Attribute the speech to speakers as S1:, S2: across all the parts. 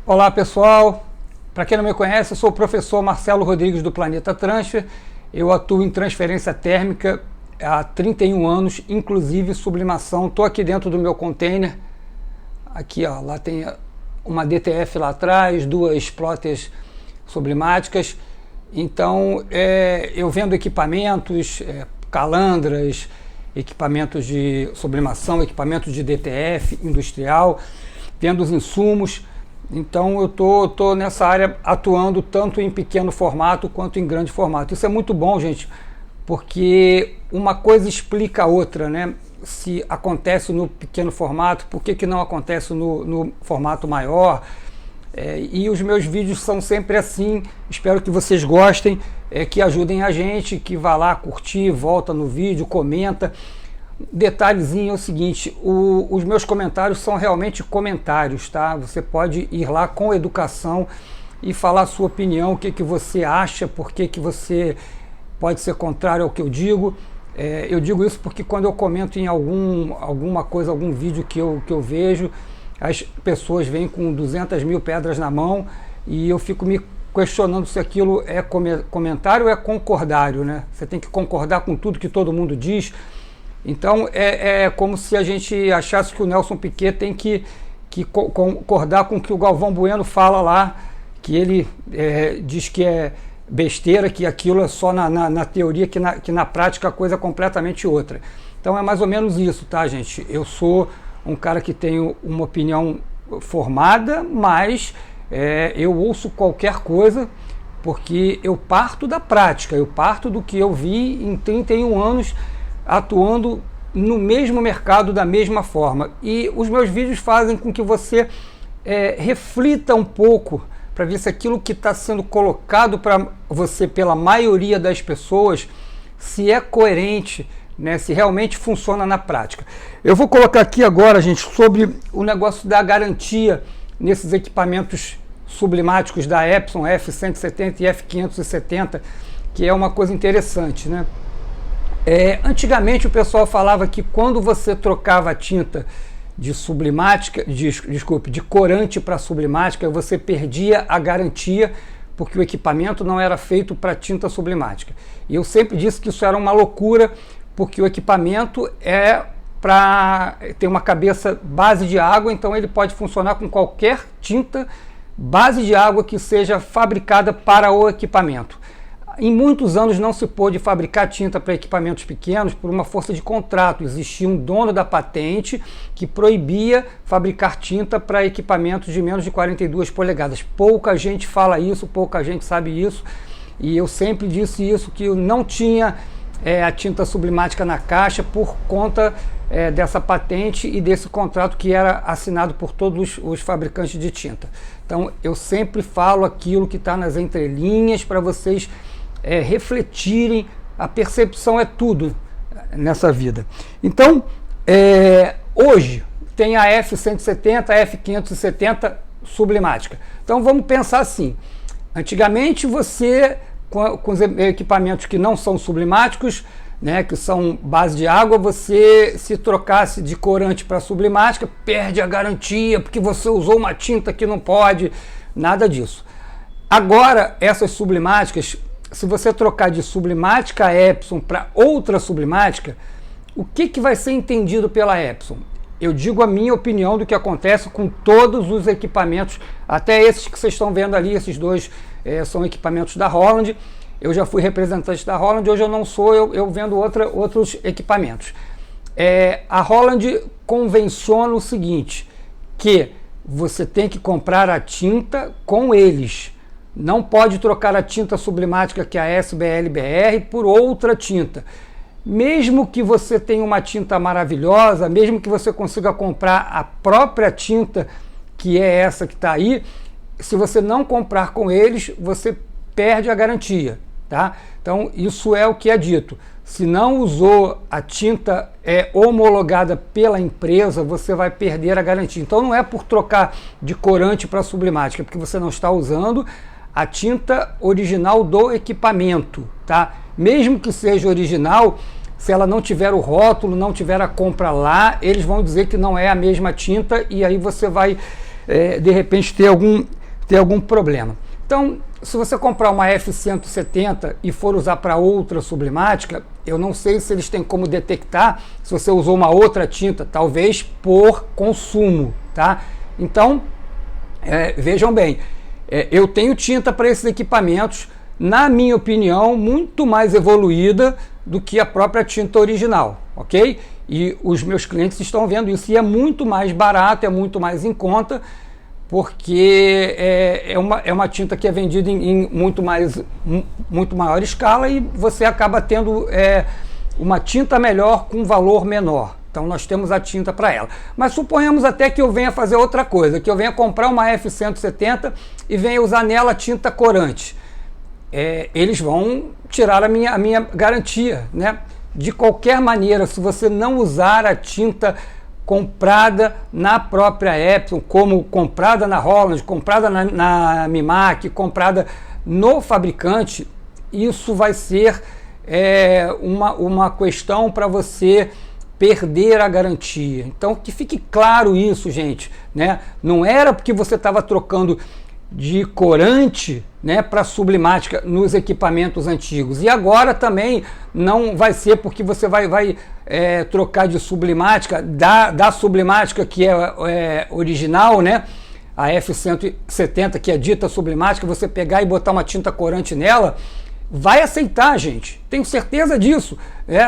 S1: Olá pessoal, para quem não me conhece, eu sou o professor Marcelo Rodrigues do Planeta Transfer. Eu atuo em transferência térmica há 31 anos, inclusive sublimação. Estou aqui dentro do meu container, aqui ó, lá tem uma DTF lá atrás, duas plotters sublimáticas. Então eu vendo equipamentos, calandras, equipamentos de sublimação, equipamentos de DTF industrial, vendo os insumos. Então eu tô nessa área atuando tanto em pequeno formato quanto em grande formato. Isso é muito bom, gente, porque uma coisa explica a outra, né? Se acontece no pequeno formato, por que não acontece no formato maior? E os meus vídeos são sempre assim. Espero que vocês gostem, que ajudem a gente, que vá lá curtir, volta no vídeo, comenta. Detalhezinho é o seguinte, os meus comentários são realmente comentários, tá? Você pode ir lá com educação e falar a sua opinião, o que você acha, por que você pode ser contrário ao que eu digo. Eu digo isso porque quando eu comento em alguma coisa, algum vídeo que eu vejo, as pessoas vêm com 200 mil pedras na mão e eu fico me questionando se aquilo é comentário ou é concordário, né? Você tem que concordar com tudo que todo mundo diz. Então é como se a gente achasse que o Nelson Piquet tem que concordar com o que o Galvão Bueno fala lá, que ele diz que é besteira, que aquilo é só na teoria, que na prática a coisa é completamente outra. Então é mais ou menos isso, tá, gente? Eu sou um cara que tenho uma opinião formada, mas eu ouço qualquer coisa porque eu parto da prática, eu parto do que eu vi em 31 anos atuando no mesmo mercado da mesma forma. E os meus vídeos fazem com que você reflita um pouco para ver se aquilo que está sendo colocado para você pela maioria das pessoas, se é coerente, né, se realmente funciona na prática. Eu vou colocar aqui agora, gente, sobre o negócio da garantia nesses equipamentos sublimáticos da Epson F170 e F570, que é uma coisa interessante, né? Antigamente o pessoal falava que quando você trocava a tinta de sublimática, de corante para sublimática, você perdia a garantia, porque o equipamento não era feito para tinta sublimática. E eu sempre disse que isso era uma loucura, porque o equipamento tem uma cabeça base de água, então ele pode funcionar com qualquer tinta base de água que seja fabricada para o equipamento. Em muitos anos não se pôde fabricar tinta para equipamentos pequenos por uma força de contrato. Existia um dono da patente que proibia fabricar tinta para equipamentos de menos de 42 polegadas. Pouca gente fala isso, pouca gente sabe isso. E eu sempre disse isso, que eu não tinha a tinta sublimática na caixa por conta dessa patente e desse contrato que era assinado por todos os fabricantes de tinta. Então eu sempre falo aquilo que está nas entrelinhas para vocês refletirem. A percepção é tudo nessa vida. Então, hoje tem a F170, a F570 sublimática. Então vamos pensar assim, antigamente você, com os equipamentos que não são sublimáticos, né, que são base de água, você se trocasse de corante para sublimática, perde a garantia, porque você usou uma tinta que não pode, nada disso. Agora, essas sublimáticas, se você trocar de sublimática Epson para outra sublimática, o que vai ser entendido pela Epson? Eu digo a minha opinião do que acontece com todos os equipamentos, até esses que vocês estão vendo ali, esses dois são equipamentos da Holland. Eu já fui representante da Holland, hoje eu não sou, eu vendo outros equipamentos. A Holland convenciona o seguinte, que você tem que comprar a tinta com eles. Não pode trocar a tinta sublimática, que é a SBL-BR, por outra tinta. Mesmo que você tenha uma tinta maravilhosa, mesmo que você consiga comprar a própria tinta, que é essa que está aí, se você não comprar com eles, você perde a garantia, tá? Então isso é o que é dito. Se não usou a tinta homologada pela empresa, você vai perder a garantia. Então não é por trocar de corante para sublimática, porque você não está usando a tinta original do equipamento, tá? Mesmo que seja original, se ela não tiver o rótulo, não tiver a compra lá, eles vão dizer que não é a mesma tinta e aí você vai de repente ter algum problema. Então, se você comprar uma F170 e for usar para outra sublimática, eu não sei se eles têm como detectar se você usou uma outra tinta, talvez por consumo, tá? Então, vejam bem, eu tenho tinta para esses equipamentos, na minha opinião, muito mais evoluída do que a própria tinta original, ok? E os meus clientes estão vendo isso, e é muito mais barato, é muito mais em conta, porque é uma tinta que é vendida em muito maior escala, e você acaba tendo uma tinta melhor com valor menor. Então nós temos a tinta para ela. Mas suponhamos até que eu venha fazer outra coisa, que eu venha comprar uma F170 e venha usar nela tinta corante. Eles vão tirar a minha garantia, né? De qualquer maneira, se você não usar a tinta comprada na própria Epson, como comprada na Holland, comprada na Mimac, comprada no fabricante, isso vai ser uma questão para você perder a garantia. Então que fique claro isso, gente, né? Não era porque você estava trocando de corante, né, para sublimática nos equipamentos antigos, e agora também não vai ser porque você vai trocar de sublimática da sublimática que é original, né, a F170, que é dita sublimática, você pegar e botar uma tinta corante nela, vai aceitar, gente, tenho certeza disso.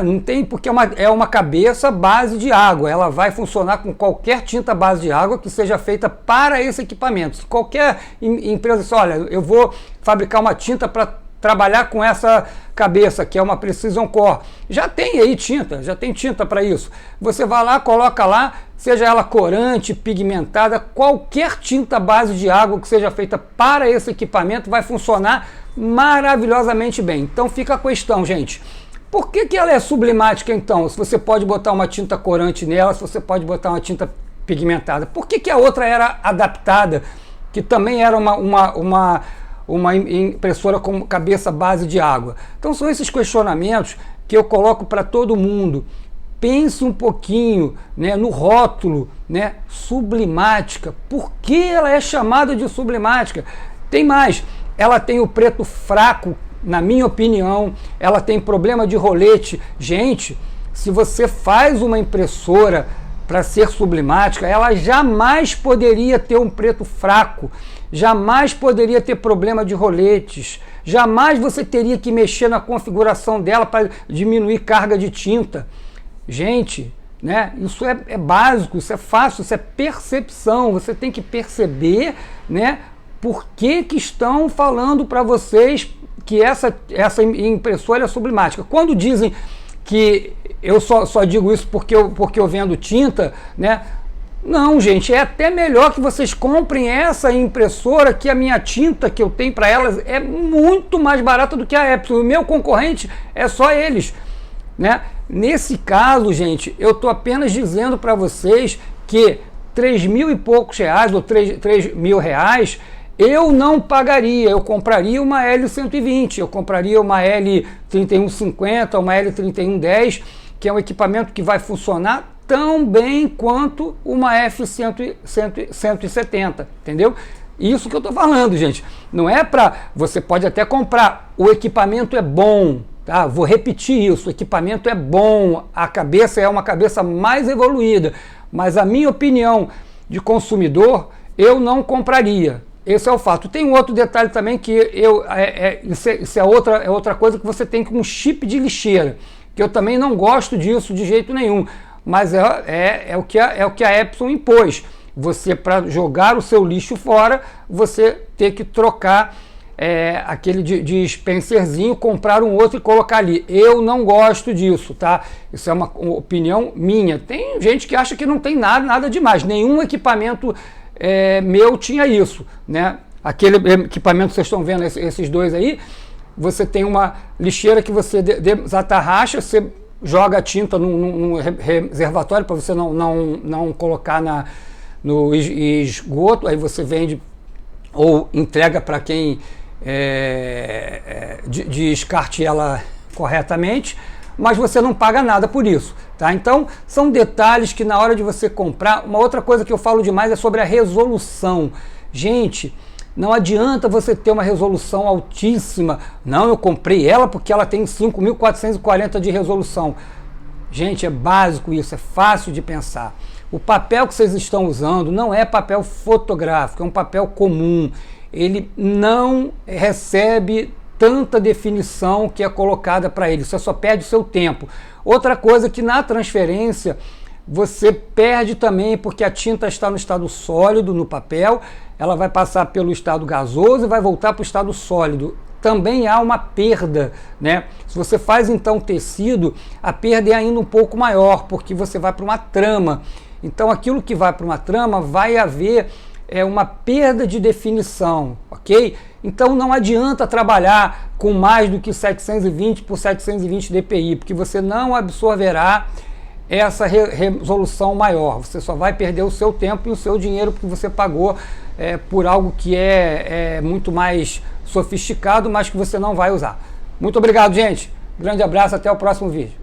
S1: Não tem, porque é uma cabeça base de água, ela vai funcionar com qualquer tinta base de água que seja feita para esse equipamento. Se qualquer empresa diz, olha, eu vou fabricar uma tinta para trabalhar com essa cabeça, que é uma Precision Core, já tem aí tinta, já tem tinta para isso. Você vai lá, coloca lá, seja ela corante, pigmentada, qualquer tinta base de água que seja feita para esse equipamento vai funcionar maravilhosamente bem. Então fica a questão, gente, por que ela é sublimática então? Se você pode botar uma tinta corante nela, se você pode botar uma tinta pigmentada, por que a outra era adaptada, que também era uma impressora com cabeça base de água? Então são esses questionamentos que eu coloco para todo mundo. Pense um pouquinho, né, no rótulo, né, sublimática. Por que ela é chamada de sublimática? Tem mais, ela tem o preto fraco, na minha opinião, ela tem problema de rolete. Gente, se você faz uma impressora para ser sublimática, ela jamais poderia ter um preto fraco, jamais poderia ter problema de roletes, jamais você teria que mexer na configuração dela para diminuir carga de tinta. Gente, né, isso é básico, isso é fácil, isso é percepção, você tem que perceber, né, por que estão falando para vocês que essa impressora é sublimática. Quando dizem que eu só digo isso porque eu vendo tinta, né? Não, gente, é até melhor que vocês comprem essa impressora, que a minha tinta que eu tenho para elas é muito mais barata do que a Epson. O meu concorrente é só eles, né? Nesse caso, gente, eu estou apenas dizendo para vocês que 3.000 e poucos reais ou 3.000 reais eu não pagaria. Eu compraria uma L120, eu compraria uma L3150, uma L3110, que é um equipamento que vai funcionar tão bem quanto uma F170, entendeu? Isso que eu estou falando, gente. Não é para... Você pode até comprar, o equipamento é bom, tá? Vou repetir isso, o equipamento é bom, a cabeça é uma cabeça mais evoluída, mas a minha opinião de consumidor, eu não compraria. Esse é o fato. Tem um outro detalhe também que isso é outra coisa que você tem com um chip de lixeira, que eu também não gosto disso de jeito nenhum, mas é o que a Epson impôs. Você, para jogar o seu lixo fora, você ter que trocar aquele de Spencerzinho, comprar um outro e colocar ali. Eu não gosto disso, tá? Isso é uma opinião minha. Tem gente que acha que não tem nada demais, nenhum equipamento meu tinha isso, né? Aquele equipamento que vocês estão vendo, esses dois aí, você tem uma lixeira que você desatarracha, você joga a tinta num reservatório para você não colocar no esgoto, aí você vende ou entrega para quem descarte ela corretamente, mas você não paga nada por isso, tá? Então, são detalhes que na hora de você comprar, uma outra coisa que eu falo demais é sobre a resolução. Gente, não adianta você ter uma resolução altíssima. Não, eu comprei ela porque ela tem 5.440 de resolução. Gente, é básico isso, é fácil de pensar. O papel que vocês estão usando não é papel fotográfico, é um papel comum. Ele não recebe tanta definição que é colocada para ele, você só perde o seu tempo. Outra coisa que na transferência você perde também, porque a tinta está no estado sólido no papel, ela vai passar pelo estado gasoso e vai voltar para o estado sólido. Também há uma perda, né? Se você faz então tecido, a perda é ainda um pouco maior, porque você vai para uma trama. Então aquilo que vai para uma trama vai haver uma perda de definição, ok? Então não adianta trabalhar com mais do que 720 por 720 dpi, porque você não absorverá essa resolução maior. Você só vai perder o seu tempo e o seu dinheiro, porque você pagou por algo que é muito mais sofisticado, mas que você não vai usar. Muito obrigado, gente. Grande abraço, até o próximo vídeo.